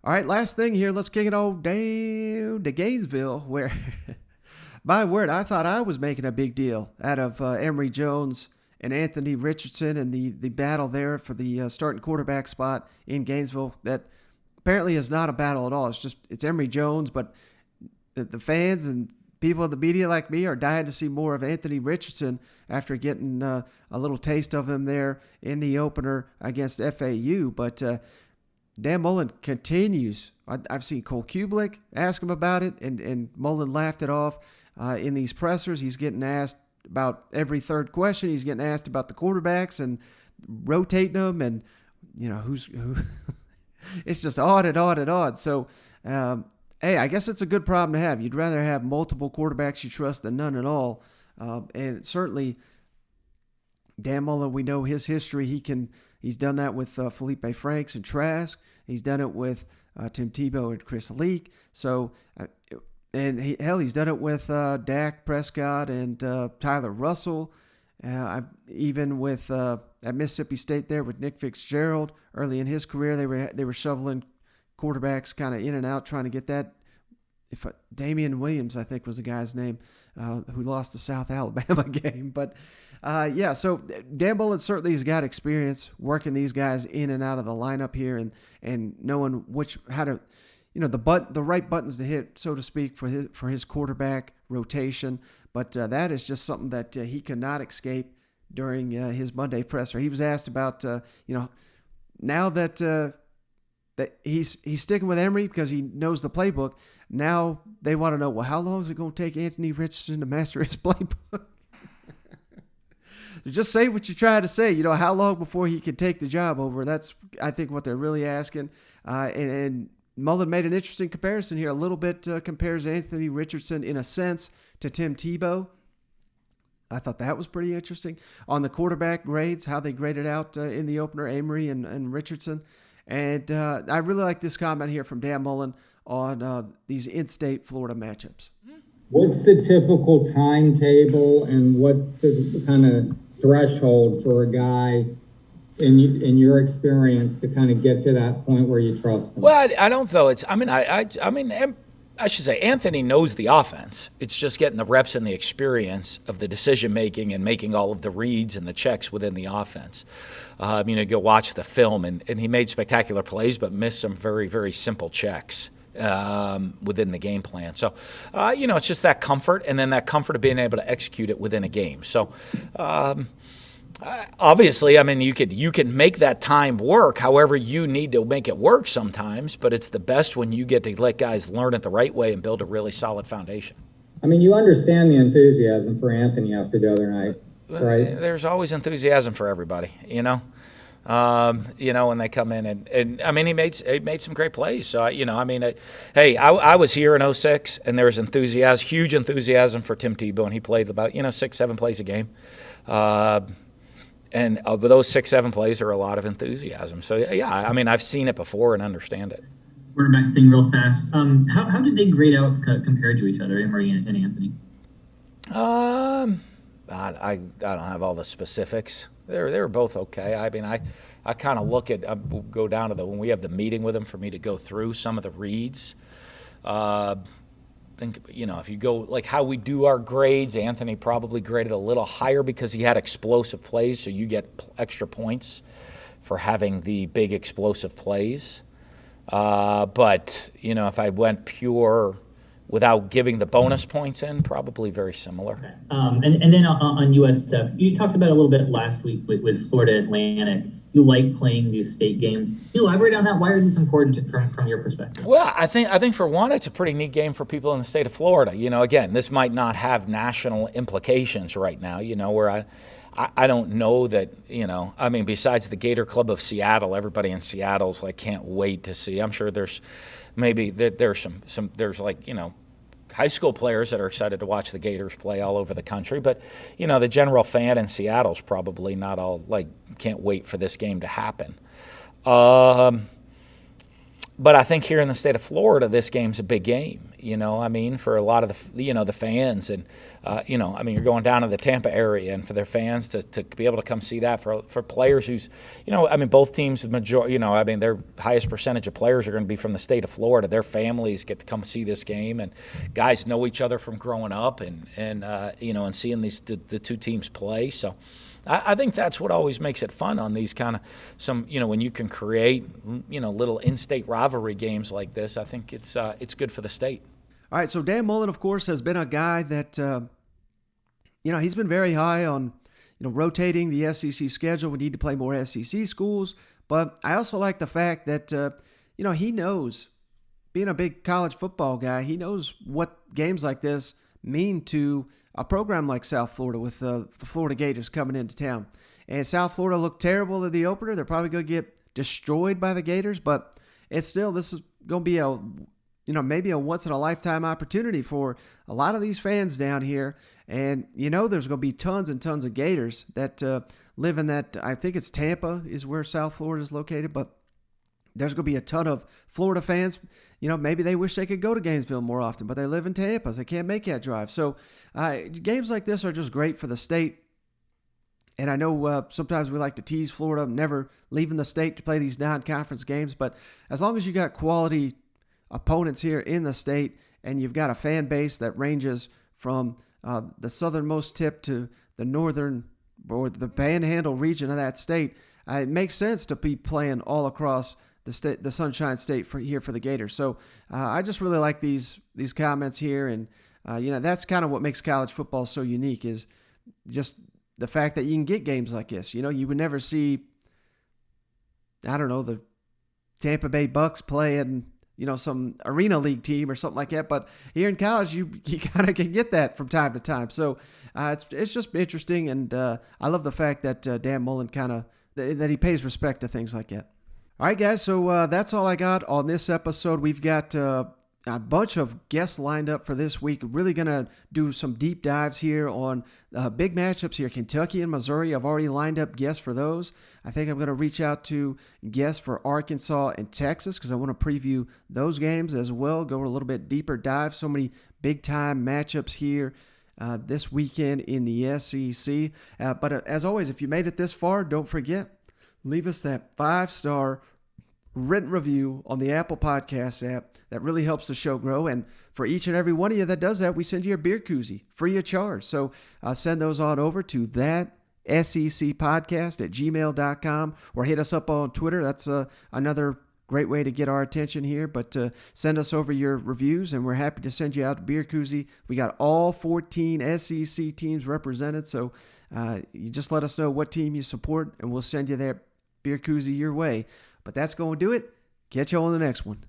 All right, last thing here. Let's kick it on down to Gainesville, where, my word, I thought I was making a big deal out of Emory Jones and Anthony Richardson and the battle there for the starting quarterback spot in Gainesville. That apparently is not a battle at all. It's Emory Jones, but the fans and people in the media like me are dying to see more of Anthony Richardson after getting a little taste of him there in the opener against FAU. But Dan Mullen continues. I've seen Cole Kublik ask him about it, and Mullen laughed it off in these pressers. He's getting asked about every third question. He's getting asked about the quarterbacks and rotating them, and who's who. It's just odd and odd and odd. So, hey, I guess it's a good problem to have. You'd rather have multiple quarterbacks you trust than none at all. And certainly, Dan Mullen, we know his history. He's done that with Felipe Franks and Trask. He's done it with Tim Tebow and Chris Leak. So, he's done it with Dak Prescott and Tyler Russell. Even with at Mississippi State there with Nick Fitzgerald early in his career, they were shoveling quarterbacks kind of in and out, trying to get that. Damian Williams, I think, was the guy's name, who lost the South Alabama game. But so Dan Mullen certainly has got experience working these guys in and out of the lineup here, and knowing how to, the right buttons to hit, so to speak, for his quarterback rotation. But that is just something that he could not escape during his Monday presser. He was asked about, now that he's sticking with Emory because he knows the playbook. Now they want to know, well, how long is it going to take Anthony Richardson to master his playbook? So just say what you try to say. How long before he can take the job over? That's, I think, what they're really asking. And Mullen made an interesting comparison here. A little bit compares Anthony Richardson in a sense to Tim Tebow. I thought that was pretty interesting. On the quarterback grades, how they graded out in the opener, Emory and Richardson. And I really like this comment here from Dan Mullen on these in-state Florida matchups. What's the typical timetable, and what's the kind of threshold for a guy in your experience to kind of get to that point where you trust him? Well, I don't though. I should say Anthony knows the offense. It's just getting the reps and the experience of the decision making and making all of the reads and the checks within the offense. Go watch the film, and he made spectacular plays, but missed some very, very simple checks within the game plan. So, it's just that comfort, and then that comfort of being able to execute it within a game. So, obviously, you can make that time work however you need to make it work sometimes, but it's the best when you get to let guys learn it the right way and build a really solid foundation. You understand the enthusiasm for Anthony after the other night, right? There's always enthusiasm for everybody, when they come in, and he made some great plays. So, I was here in 06, and there was huge enthusiasm for Tim Tebow, and he played about, 6-7 plays a game. And of those 6-7 plays, there are a lot of enthusiasm. So, I've seen it before and understand it. Quarterback thing real fast. How did they grade out compared to each other, Emory and Anthony? I don't have all the specifics. They were both okay. I kind of go down to when we have the meeting with them for me to go through some of the reads. If you go like how we do our grades, Anthony probably graded a little higher because he had explosive plays, so you get extra points for having the big explosive plays. But if I went pure without giving the bonus points in, probably very similar. Okay. And then on USF, you talked about a little bit last week with Florida Atlantic. You like playing these state games. Can you elaborate on that? Why are these important from your perspective? Well, I think for one, it's a pretty neat game for people in the state of Florida. Again, this might not have national implications right now, where I don't know that, besides the Gator Club of Seattle, everybody in Seattle's can't wait to see. I'm sure there's high school players that are excited to watch the Gators play all over the country. But, the general fan in Seattle's probably not all can't wait for this game to happen. But I think here in the state of Florida, this game's a big game. I mean, for a lot of the fans, and I mean, you're going down to the Tampa area, and for their fans to be able to come see that for players who's, I mean, both teams, I mean, their highest percentage of players are going to be from the state of Florida. Their families get to come see this game, and guys know each other from growing up, and seeing the two teams play. So I think that's what always makes it fun on these kind of when you can create, little in-state rivalry games like this. I think it's good for the state. All right, so Dan Mullen, of course, has been a guy that, he's been very high on, rotating the SEC schedule. We need to play more SEC schools. But I also like the fact that, he knows, being a big college football guy, he knows what games like this mean to a program like South Florida with the Florida Gators coming into town. And South Florida looked terrible at the opener. They're probably going to get destroyed by the Gators, but this is going to be maybe a once-in-a-lifetime opportunity for a lot of these fans down here. And, there's going to be tons and tons of Gators that live in that, I think it's Tampa is where South Florida is located, but there's going to be a ton of Florida fans. Maybe they wish they could go to Gainesville more often, but they live in Tampa, so they can't make that drive. So games like this are just great for the state. And I know sometimes we like to tease Florida, never leaving the state to play these non-conference games. But as long as you got quality opponents here in the state and you've got a fan base that ranges from the southernmost tip to the northern or the panhandle region of that state, it makes sense to be playing all across the Sunshine State for the Gators. So I just really like these comments here, and that's kind of what makes college football so unique, is just the fact that you can get games like this. You would never see, I don't know, the Tampa Bay Bucks playing, some Arena League team or something like that. But here in college, you kind of can get that from time to time. So it's just interesting, and I love the fact that Dan Mullen that he pays respect to things like that. All right, guys, so that's all I got on this episode. We've got a bunch of guests lined up for this week. Really going to do some deep dives here on big matchups here. Kentucky and Missouri, I've already lined up guests for those. I think I'm going to reach out to guests for Arkansas and Texas because I want to preview those games as well, go a little bit deeper dive. So many big-time matchups here this weekend in the SEC. But as always, if you made it this far, don't forget, leave us that 5-star written review on the Apple Podcast app. That really helps the show grow. And for each and every one of you that does that, we send you a beer koozie free of charge. So send those on over to that secpodcast@gmail.com or hit us up on Twitter. That's another great way to get our attention here. But send us over your reviews, and we're happy to send you out a beer koozie. We got all 14 SEC teams represented. So you just let us know what team you support, and we'll send you that beer koozie your way. But that's going to do it. Catch you on the next one.